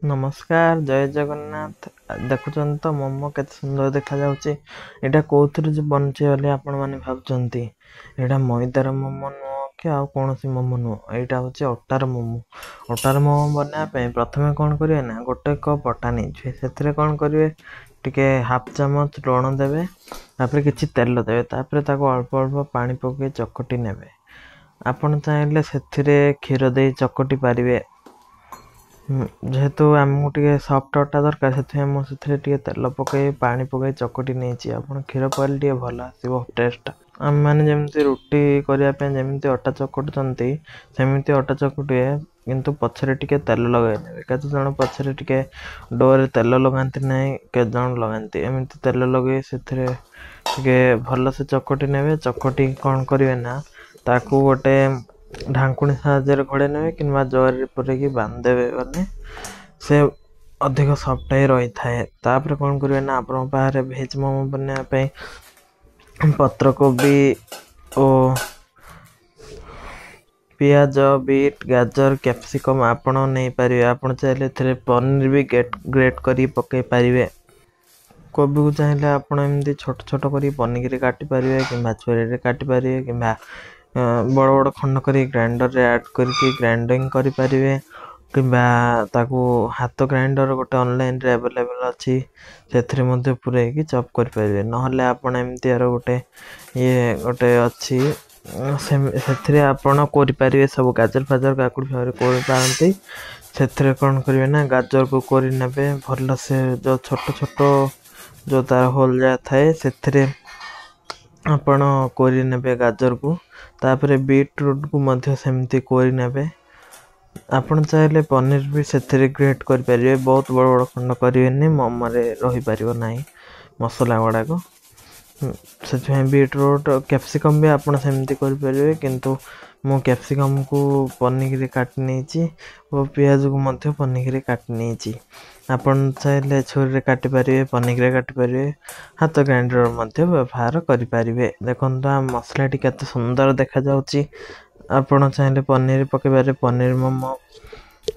नमस्कार जय जगन्नाथ। देखुचन तो मोमो केते सुंदर देखा जाउची। एटा कोउथिर जे बनचे बोली आपण माने भाबचंती। एटा मैदार मोमो नुह कि आउ कोनोसी मोमो नुह। एटा होची अटार मोमो। अटार मोमो बना पे प्रथमे कोन करिवे ना गोटे कप अटा नै छै। सेथिरे कोन करिवे टिके हाफ चमच लूण देबे। तापर किछि तेल देबे। तापर ताको अल्प अल्प पानी पके चकटी नेबे। आपण चाहेले सेथिरे क्षीर दे चकटी पारिवे। जेहेतु आमको टे सफ्ट अटा दरकार से तेल पकई पानी पकई चकटी नहीं आप क्षीर पहले टे भल आसो टेस्ट। आम मैंने जमी रुटी करने अटा चकटुंट सेमती अटा चकटुए किंतु पछरे टिके तेल लगे केत जन पछरे टिके डोरे तेल लगाती ना के जन लगाती एमती तेल लगे से भल से चकटी ने चकटी कौन करेंगे ना ताकू गोटे ढांकुणी साहाଯ୍ୟରେ घोड़े ने कि जर पूरे बांधदेवे गले से अधिक सफ्ट रही थाए। तापर कौन करेंगे ना आप भेज मोमो बनवाई पत्र कोबी और पियाज बीट गाजर कैप्सिकम आपण नहीं पारे। आपण चाहिए पनीर भी ग्रेट करी पकई पारे। कोबी को चाहिए आप एमती छोट छोट कर पनीर काटी पारे कि छुरी काटी पारे कि बड़ बड़ खंड कर ग्राइंडर रे ऐड करके ग्राइंडिंग करि परिवे कि हाथ ग्राइंडर गोटे ऑनलाइन रे अवेलेबल अच्छी से मध्य पूरे की चॉप कर परिवे। नहले आपण एमती यार गोटे ये गोटे अच्छी से आपण कर परिवे सब गाजर फाजर काकुड़ी फाकुड़ी कोरी पारंती से कौन करिवे ना गाजर को कोरी नेबे भल से जो छोट छोट जो तार होल जा थाए से आपण कोरी नेबे गाजर को। तापर बीटरूट को मध्य सेमती कोरी नेबे। आपण चाहेले पनीर भी से ग्रेट कर परिवे बहुत बड़ बड़ खंड करें मोमो रे रही पारिबो नाही मसला गुड़ा को से बीटरूट कैप्सिकम भी आपण सेमती कर परिवे किंतु मु कैप्सिकम को पनीर काटी नहीं और पियाज को मध्य पनीर काटी नहीं। आपण चाहेले छुरी काटी पारे पनीर काटी पारे हाथ ग्राइंडर मध्य व्यवहार करि पारिबे। देखंतु मसला टी केते सुंदर देखा जाउची। आपण चाहेले पनीर पके पारे पनीर मोमो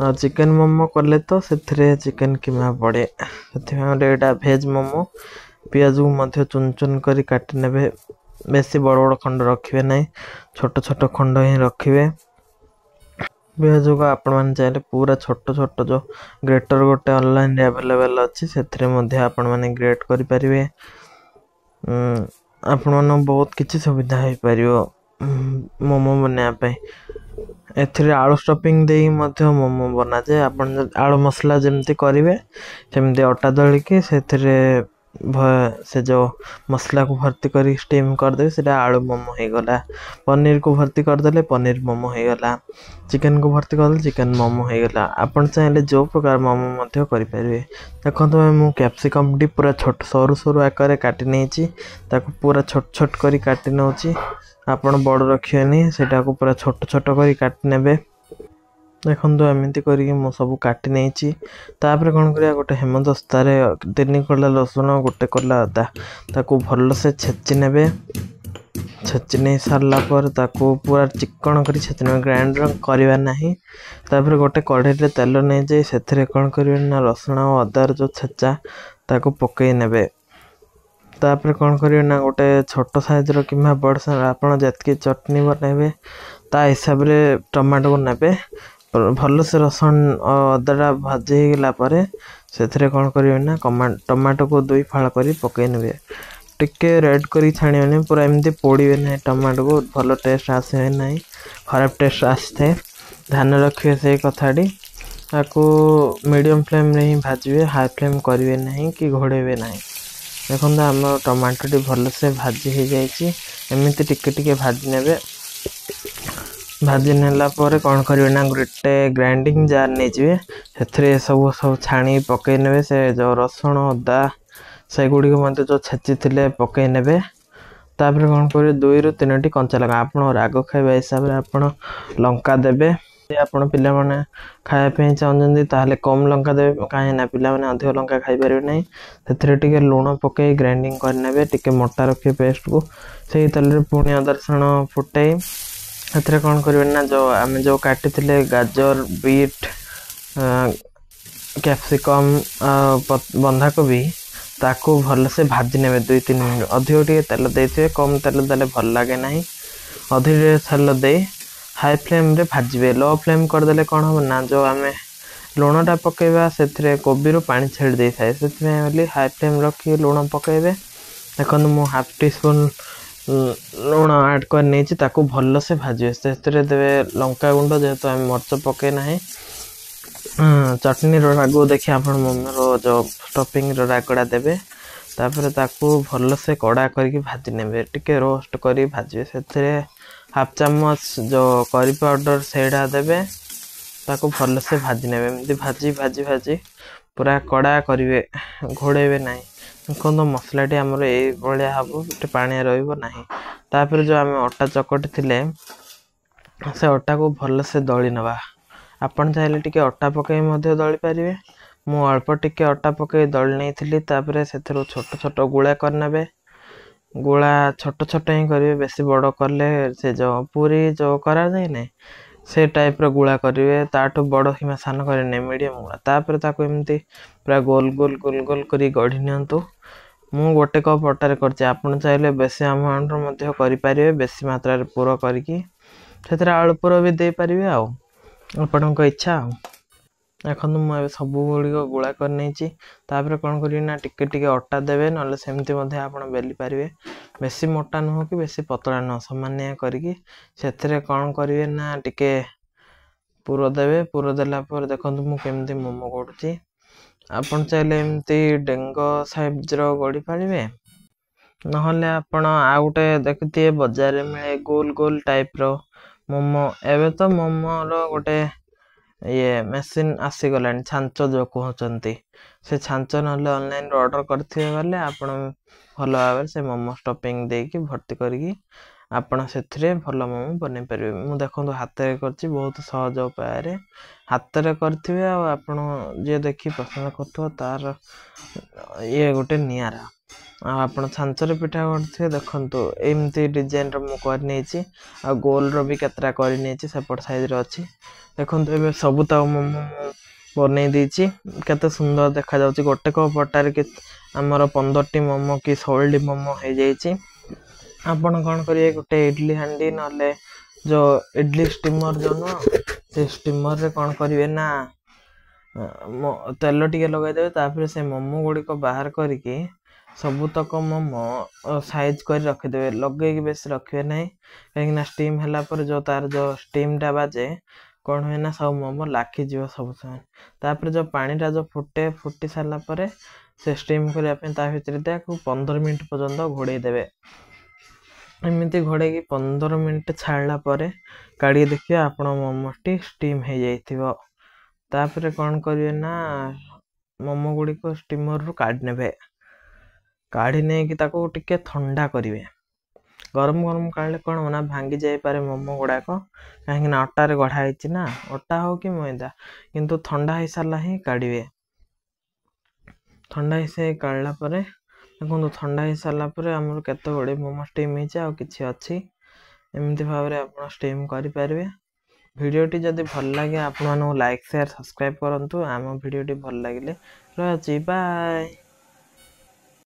चिकन मोमो कले तो से चिकन कीमा पड़े से एटा भेज मोमो। पियाज को मध्य चुन चुन करी काटी नेबे बेसी बड़ बड़ खंड रखिए ना छोट छोट खंड ही रखिए। पियाज को आपण मैंने चाहिए पूरा छोट छोट जो ग्रेटर गोटे ऑनलाइन अवेलेबल अच्छी से आपण मैंने ग्रेट करें। आपण मन बहुत किसी सुविधा हो पार मोमो बनापी ए आलू स्टफिंग दे मोमो बना जाए। आपण आलू मसला जमती करेंगे सेमती अटा दलिकी से जो मसला को भर्ती कर स्टीम करदे से आलू मोमो हो गला। पनीर को भर्ती करदे पनीर मोमो हो गला। चिकन को भर्ती करदे चिकन मोमो हो गला। आपण चाहिए जो प्रकार मोमो मध्य करि परिवे। देखो मु कैप्सिकम टी पूरा छोट सरू सरू आकार काटी नहीं पूरा छोट छोट करी काटी नौची। आपण बड़ रखिएनी सेटा को पूरा छोट छोट करी काटी नेबे। देखो एमती करके मु सब काटी नहीं तापर कौन करिया गोटे हेमदस्तार 3 कला लसुण गोटे कला अदा ताकू भल से छेची नेबे। छेची नहीं सारा पर ताकू पूरा चिकन कर छेची ने ग्राइंडर करवा नहीं। तापर गोटे कढ़ई रे तेल नहीं जाए से कौन करिवे ना रसुण और अदार जो छेचा ताकू पकई नेबे। तापर कौन करिवे ना गोटे छोट साइज रो किमा बड़ आपण जतकी चटनी बनइबे ता हिसाब रे टमाटो को नेबे। भल से रसुण अदाटा भाजी गलापर से कौन करेंगे ना टमाटो को 2 फाड़ कर पकई ने टिके रेड कर छाड़े पूरा एमती पोड़े ना टमाटो को भल टेस्ट आसे ना खराब टेस्ट आसता है। ध्यान रखिए से कथाटी मीडियम फ्लेम रे ही भाजबे हाई फ्लेम करेंगे ना कि घोड़े ना। देखो आम टमाटो टी भल से भाजी हो जाए एमती टिके टिके भाजी ने भाजी नेला पर कौन करेंगे ना गोटे ग्राइंडिंग जार नहीं जाए से सब सब छाणी पकई ने से जो रसुण अदा से गुड़ी जो छेची थे पकई ने। तापर कौन करेंगे 2 ରୁ 3टी कंचा लंका आप राग खाଇବା हिसाब से आप लंका देवे। आपण पिला माने खाया चाहते कम लंका देवे कहीं पिला माने अधिक लंका खाई पारे ना। से लुण पकई ग्राइंडिंग करने टिके मोटा रखिए पेस्ट को से तेल पुणी अदा रसुण फुटाई से कौन करेंगे ना जो आम जो काटी गाजर बीट କ୍ୟାପ୍ସିକମ୍ ବନ୍ଧାକୋବି ତାକୁ ଭଲସେ ଭାଜି ନେବେ 2-3 ମିନିଟ୍। ଅଧିକ ଟିକେ ତେଲ ଦେଇଥିବେ, କମ୍ ତେଲ ଦେଲେ ଭଲ ଲାଗେ ନାହିଁ। ଅଧିକ ଟିକେ ତେଲ ଦେଇ ହାଇ ଫ୍ଲେମ୍ରେ ଭାଜିବେ। लो फ्लेम କରିଦେଲେ କ'ଣ ହେବ ନା, ଯେଉଁ ଆମେ ଲୁଣଟା ପକାଇବା ସେଥିରେ କୋବିରୁ ପାଣି ଛାଡ଼ି ଦେଇଥାଏ, ସେଥିପାଇଁ ବୋଲି ହାଇ ଫ୍ଲେମ୍ ରଖି ଲୁଣ ପକାଇବେ। ଦେଖନ୍ତୁ ମୁଁ ହାଫ୍ ଟି ସ୍ପୁନ୍ ଲୁଣ ଆଡ଼୍ କରି ନେଇଛି, ତାକୁ ଭଲସେ ଭାଜିବେ। ସେଥିରେ ଦେବେ ଲଙ୍କାଗୁଣ୍ଡ, ଯେହେତୁ ଆମେ ମରିଚ ପକାଇ ନାହିଁ। ଚଟନୀର ରାଗ ଦେଖି ଆପଣ ମୋମୋର ଯେଉଁ ଷ୍ଟଫିଂର ରାଗଟା ଦେବେ। ତାପରେ ତାକୁ ଭଲସେ କଡ଼ା କରିକି ଭାଜି ନେବେ, ଟିକେ ରୋଷ୍ଟ କରି ଭାଜିବେ। ସେଥିରେ ହାଫ୍ ଚାମଚ ଯେଉଁ କରି ପାଉଡ଼ର ସେଇଟା ଦେବେ, ତାକୁ ଭଲସେ ଭାଜି ନେବେ। ଏମିତି ଭାଜି ପୁରା କଡ଼ା କରିବେ, ଘୋଡ଼େଇବେ ନାହିଁ। ଦେଖନ୍ତୁ ମସଲାଟି ଆମର ଏଇଭଳିଆ ହେବ, ଗୋଟେ ପାଣିଆ ରହିବ ନାହିଁ। ତାପରେ ଯେଉଁ ଆମେ ଅଟା ଚକଟି ଥିଲେ, ସେ ଅଟାକୁ ଭଲସେ ଦଳି ନେବା। ଆପଣ ଚାହିଁଲେ ଟିକେ ଅଟା ପକାଇ ମଧ୍ୟ ଦଳି ପାରିବେ। ମୁଁ ଅଳ୍ପ ଟିକେ ଅଟା ପକାଇ ଦଳି ନେଇଥିଲି। ତାପରେ ସେଥିରୁ ଛୋଟ ଛୋଟ ଗୁଳା କରିନେବେ। ଗୁଳା ଛୋଟ ଛୋଟ ହିଁ କରିବେ, ବେଶୀ ବଡ଼ କଲେ ସେ ଯେଉଁ ପୁରୀ ଯେଉଁ କରାଯାଏ ନାହିଁ, ସେ ଟାଇପ୍ର ଗୁଳା କରିବେ। ତାଠୁ ବଡ଼ କିମ୍ବା ସାନ କରିନି, ମିଡ଼ିୟମ୍ ଗୁଳା। ତାପରେ ତାକୁ ଏମିତି ପୁରା ଗୋଲ ଗୋଲ କରି ଗଢ଼ି ନିଅନ୍ତୁ। ମୁଁ ଗୋଟେ କପ୍ ଅଟାରେ କରିଛି, ଆପଣ ଚାହିଁଲେ ବେଶୀ ଆମାଉଣ୍ଟର ମଧ୍ୟ କରିପାରିବେ, ବେଶୀ ମାତ୍ରାରେ ପୁର କରିକି। ସେଥିରେ ଆଳୁ ପୁର ବି ଦେଇପାରିବେ, ଆଉ ଆପଣଙ୍କ ଇଚ୍ଛା। ଆଉ ଦେଖନ୍ତୁ ମୁଁ ଏବେ ସବୁଗୁଡ଼ିକ ଗୁଳା କରି ନେଇଛି। ତାପରେ କ'ଣ କରିବେ ନା, ଟିକେ ଟିକେ ଅଟା ଦେବେ, ନହେଲେ ସେମିତି ମଧ୍ୟ ଆପଣ ବେଲି ପାରିବେ। ବେଶୀ ମୋଟା ନୁହଁ କି ବେଶୀ ପତଳା ନୁହଁ, ସମାନିଆ କରିକି ସେଥିରେ କ'ଣ କରିବେ ନା, ଟିକେ ପୁର ଦେବେ। ପୁର ଦେଲା ପରେ ଦେଖନ୍ତୁ ମୁଁ କେମିତି ମୋମୋ ଗଢ଼ୁଛି। ଆପଣ ଚାହିଁଲେ ଏମିତି ଡେଙ୍ଗ ସାଇଜ୍ର ଗଢ଼ି ପାରିବେ, ନହେଲେ ଆପଣ ଆଉ ଗୋଟେ ଦେଖିଥିବେ ବଜାରରେ ମିଳେ ଗୋଲ ଟାଇପ୍ର ମୋମୋ। ଏବେ ତ ମୋମୋର ଗୋଟେ ମେସିନ୍ ଆସିଗଲାଣି, ଛାଞ୍ଚ ଯେଉଁ କହୁଛନ୍ତି, ସେ ଛାଞ୍ଚ ନହେଲେ ଅନଲାଇନ୍ରୁ ଅର୍ଡ଼ର କରିଥିବେ ଗଲେ ଆପଣ ଭଲ ଭାବରେ ସେ ମୋମୋ ଷ୍ଟଫିଂ ଦେଇକି ଭର୍ତ୍ତି କରିକି ଆପଣ ସେଥିରେ ଭଲ ମୋମୋ ବନେଇ ପାରିବେ। ମୁଁ ଦେଖନ୍ତୁ ହାତରେ କରିଛି, ବହୁତ ସହଜ ଉପାୟରେ ହାତରେ କରିଥିବେ। ଆଉ ଆପଣ ଯିଏ ଦେଖି ପସନ୍ଦ କରୁଥିବ ତାର ଗୋଟେ ନିଆରା। ଆଉ ଆପଣ ଛାଞ୍ଚରେ ପିଠା କରିଥିବେ, ଦେଖନ୍ତୁ ଏମିତି ଡିଜାଇନ୍ର ମୁଁ କରିନେଇଛି। ଆଉ ଗୋଲର ବି କେତେଟା କରିନେଇଛି, ସେପଟ ସାଇଜ୍ର ଅଛି। ଦେଖନ୍ତୁ ଏବେ ସବୁ ତ ମୋମୋ ବନେଇ ଦେଇଛି, କେତେ ସୁନ୍ଦର ଦେଖାଯାଉଛି। ଗୋଟେ କପ୍ ଅଟାରେ ଆମର 15ଟି ମୋମୋ କି 16ଟି ମୋମୋ ହେଇଯାଇଛି। ଆପଣ କ'ଣ କରିବେ, ଗୋଟେ ଇଡଲି ହାଣ୍ଡି ନହେଲେ ଯେଉଁ ଇଡଲି ଷ୍ଟିମର ଯେଉଁ ନୁହଁ, ସେ ଷ୍ଟିମରରେ କ'ଣ କରିବେ ନା, ତେଲ ଟିକେ ଲଗାଇଦେବେ। ତାପରେ ସେ ମୋମୋ ଗୁଡ଼ିକ ବାହାର କରିକି ସବୁତକ ମୋମୋ ସାଇଜ୍ କରି ରଖିଦେବେ। ଲଗେଇକି ବେଶୀ ରଖିବେ ନାହିଁ, କାହିଁକିନା ଷ୍ଟିମ୍ ହେଲା ପରେ ଯେଉଁ ତାର ଯେଉଁ ଷ୍ଟିମ୍ଟା ବାଜେ, କ'ଣ ହୁଏ ନା, ସବୁ ମୋମୋ ଲାଖିଯିବ ସବୁ ସମୟ। ତାପରେ ଯେଉଁ ପାଣିଟା ଯେଉଁ ଫୁଟି ସାରିଲା ପରେ ସେ ଷ୍ଟିମ୍ କରିବା ପାଇଁ ତା ଭିତରେ ତାକୁ 15 ମିନିଟ୍ ପର୍ଯ୍ୟନ୍ତ ଘୋଡ଼େଇ ଦେବେ। ଏମିତି ଘୋଡ଼େଇକି 15 ମିନିଟ୍ ଛାଡ଼ିଲା ପରେ କାଢ଼ିକି ଦେଖିବେ ଆପଣ ମୋମୋଟି ଷ୍ଟିମ୍ ହେଇଯାଇଥିବ। ତାପରେ କ'ଣ କରିବେ ନା, ମୋମୋ ଗୁଡ଼ିକ ଷ୍ଟିମରରୁ କାଢ଼ି ନେବେ। କାଢ଼ି ନେଇକି ତାକୁ ଟିକେ ଥଣ୍ଡା କରିବେ। ଗରମ କାଢ଼ିଲେ କ'ଣ ହେବ ନା, ଭାଙ୍ଗି ଯାଇପାରେ ମୋମୋ ଗୁଡ଼ାକ, କାହିଁକିନା ଅଟାରେ ଗଢ଼ା ହେଇଛି ନା, ଅଟା ହେଉ କି ମଇଦା। କିନ୍ତୁ ଥଣ୍ଡା ହେଇସାରିଲା ହିଁ କାଢ଼ିବେ। ଥଣ୍ଡା ହେଇସାରି କାଢ଼ିଲା ପରେ ଦେଖନ୍ତୁ, ଥଣ୍ଡା ହେଇସାରିଲା ପରେ ଆମର କେତେ ଗୁଡ଼ିଏ ମୋମୋ ଷ୍ଟିମ୍ ହେଇଛି, ଆଉ କିଛି ଅଛି। ଏମିତି ଭାବରେ ଆପଣ ଷ୍ଟିମ୍ କରିପାରିବେ। ଭିଡ଼ିଓଟି ଯଦି ଭଲ ଲାଗେ ଆପଣମାନଙ୍କୁ ଲାଇକ୍, ସେୟାର, ସବସ୍କ୍ରାଇବ୍ କରନ୍ତୁ। ଆମ ଭିଡ଼ିଓଟି ଭଲ ଲାଗିଲେ ରହୁଛି, ବାଏ।